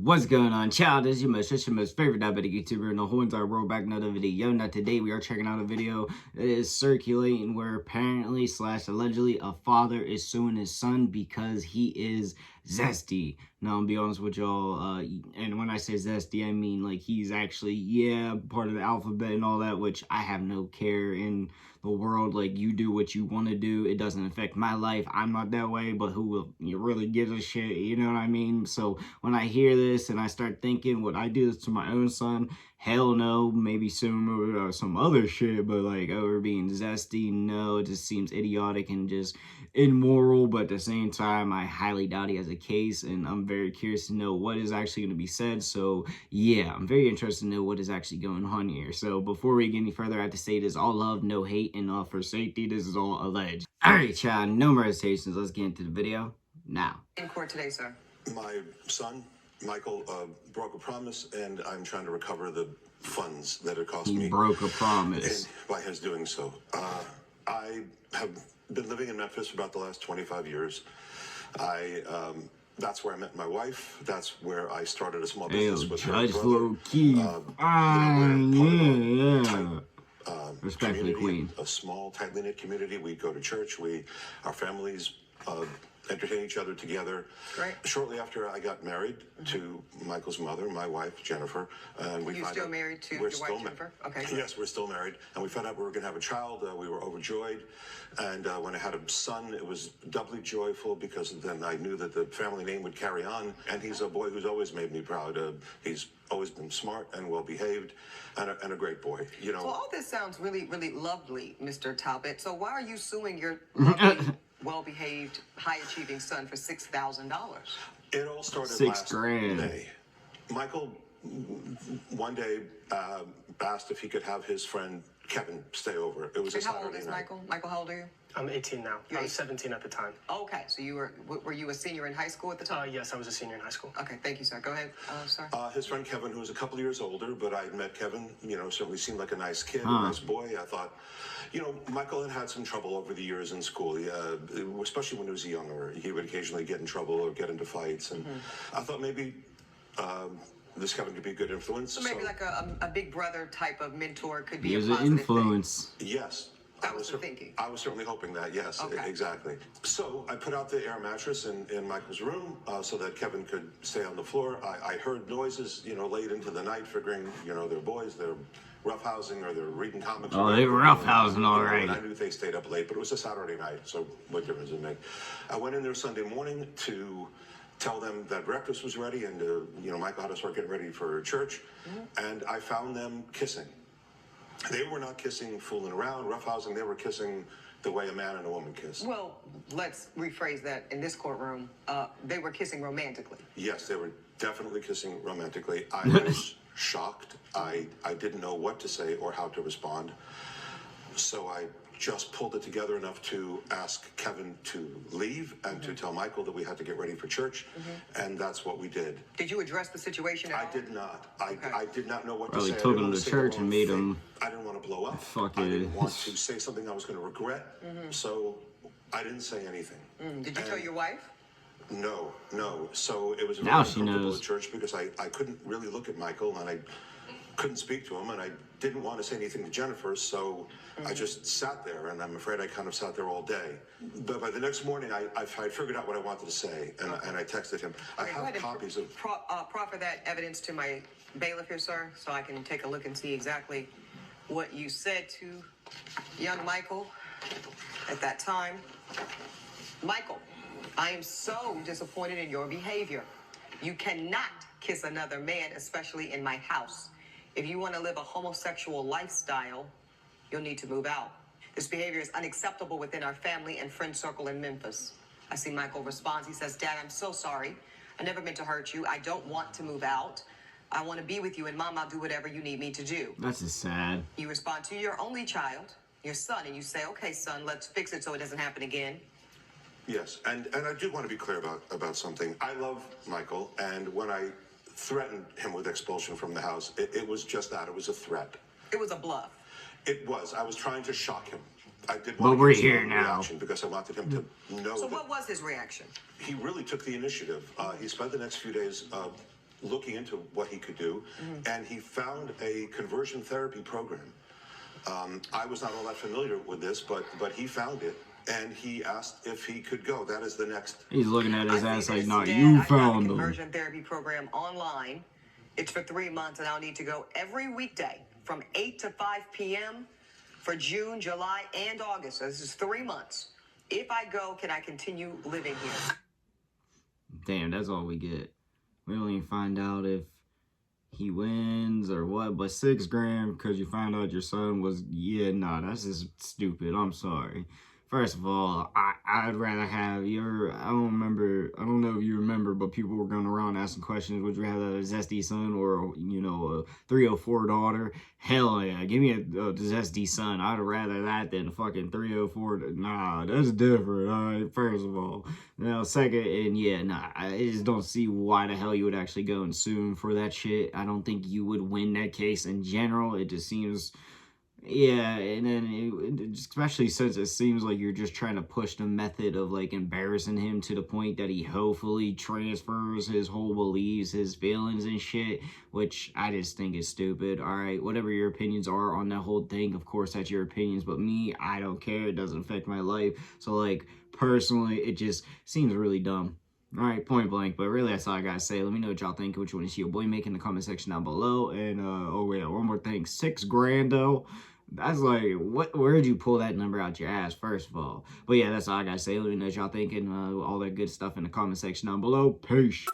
What's going on, child? This is your most favorite diabetic YouTuber in the whole entire world, back another video. Now today we are checking out a video that is circulating where apparently / allegedly a father is suing his son because he is Zesty. Now I'm be honest with y'all, and when I say Zesty, I mean like he's actually part of the alphabet and all that, which I have no care in the world. Like, you do what you want to do, it doesn't affect my life. I'm not that way, but who will you really give a shit, you know what I mean? So when I hear this and I start thinking, would I do this to my own son? Hell no. Maybe soon over some other shit, but like over being Zesty, no. It just seems idiotic and just immoral, but at the same time I highly doubt he has a case, and I'm very curious to know what is actually going to be said. So yeah, I'm very interested to know what is actually going on here. So before we get any further, I have to say this: all love, no hate, and for safety, this is all alleged. Alright, child, no more hesitations. Let's get into the video now. In court today, sir. My son, Michael, broke a promise, and I'm trying to recover the funds that it cost me. He broke a promise. By his doing so. I have been living in Memphis for about the last 25 years. That's where I met my wife. That's where I started a small business with her brother. Respectfully, Queen. A small, tightly knit community. We go to church. Our families entertain each other together. Right. Shortly after I got married to Michael's mother, my wife, Jennifer, and we You're still married to your wife, Jennifer? Okay. Yes, we're still married, and we found out we were going to have a child. We were overjoyed, and when I had a son, it was doubly joyful because then I knew that the family name would carry on, and he's a boy who's always made me proud. He's always been smart and well-behaved, and a great boy, you know. So all this sounds really, really lovely, Mr. Talbot. So why are you suing your lovely, well-behaved, high-achieving son for $6,000? It all started $6 grand. last May. Michael one day asked if he could have his friend Kevin stay over. It was a Saturday night. How old is Michael? Michael, how old are you? I'm 18 now. I was 17 at the time. Okay, so were you a senior in high school at the time? Yes, I was a senior in high school. Okay, thank you, sir. Go ahead, sir. His friend Kevin, who was a couple of years older, but I had met Kevin, certainly seemed like a nice kid, a nice boy. I thought, Michael had some trouble over the years in school, especially when he was younger. He would occasionally get in trouble or get into fights, and I thought maybe this Kevin could be a good influence. So maybe like a big brother type of mentor could be He a was positive an influence. thing. Yes. That was the thinking. I was certainly hoping that, yes, okay. Exactly. So I put out the air mattress in Michael's room so that Kevin could stay on the floor. I heard noises, late into the night, figuring, they're boys, they're roughhousing or they're reading comics. Oh, they were roughhousing, all right. I knew they stayed up late, but it was a Saturday night, so what difference does it make? I went in there Sunday morning to tell them that breakfast was ready and, Michael had to start getting ready for church, and I found them kissing. They were not kissing, fooling around, roughhousing. They were kissing the way a man and a woman kiss. Well, let's rephrase that in this courtroom. They were kissing romantically. Yes, they were definitely kissing romantically. I was shocked. I didn't know what to say or how to respond. So I just pulled it together enough to ask Kevin to leave and to tell Michael that we had to get ready for church, and that's what we did. Did you address the situation at all? I did not. I did not know what to say. Probably took him to church and made him. I didn't want to blow up. Fuck I it. didn't want to say something I was going to regret, so I didn't say anything. Did you tell your wife? No. So it was Now really she uncomfortable knows. at church because I couldn't really look at Michael and I couldn't speak to him and I didn't want to say anything to Jennifer, so I just sat there, and I'm afraid I kind of sat there all day. But by the next morning, I figured out what I wanted to say, and I texted him. I have copies of... Proffer that evidence to my bailiff here, sir, so I can take a look and see exactly what you said to young Michael at that time. Michael, I am so disappointed in your behavior. You cannot kiss another man, especially in my house. If you want to live a homosexual lifestyle, you'll need to move out. This behavior is unacceptable within our family and friend circle in Memphis. I see Michael responds. He says, Dad, I'm so sorry. I never meant to hurt you. I don't want to move out. I want to be with you, and Mom, I'll do whatever you need me to do. That's just sad. You respond to your only child, your son, and you say, okay, son, let's fix it so it doesn't happen again. Yes, and I do want to be clear about something. I love Michael, and when I threatened him with expulsion from the house, it was just that. It was a threat. It was a bluff. It was. I was trying to shock him. I did But want we're his here now. reaction because I wanted him to know. So that what was his reaction? he really took the initiative. He spent the next few days looking into what he could do, and he found a conversion therapy program. I was not all that familiar with this, but he found it, and he asked if he could go. That is the next. He's looking at his ass like, nah, Dad, you I found a them. conversion therapy program online. It's for 3 months, and I'll need to go every weekday from 8 to 5 p.m. for June, July, and August. So this is 3 months. If I go, can I continue living here? Damn, that's all we get. We don't even find out if he wins or what, but $6,000 because you found out your son was, yeah, nah, that's just stupid. I'm sorry. First of all, I'd rather have your, I don't know if you remember, but people were going around asking questions, would you rather a Zesty son or, you know, a 304 daughter? Hell yeah, give me a Zesty son. I'd rather that than a fucking 304. Nah, that's different, all right, first of all. Now, second, and yeah, nah, I just don't see why the hell you would actually go and sue him for that shit. I don't think you would win that case in general. It just seems... Yeah, and then especially since it seems like you're just trying to push the method of like embarrassing him to the point that he hopefully transfers his whole beliefs, his feelings and shit, which I just think is stupid. All right, whatever your opinions are on that whole thing, of course that's your opinions, but me, I don't care. It doesn't affect my life. So like personally, it just seems really dumb. All right, point blank, but really that's all I gotta say. Let me know what y'all think, what you want to see your boy make in the comment section down below. And oh yeah, one more thing, $6,000 though. That's like, where'd you pull that number out your ass, first of all? But yeah, that's all I gotta say. Let me know what y'all think and all that good stuff in the comment section down below. Peace.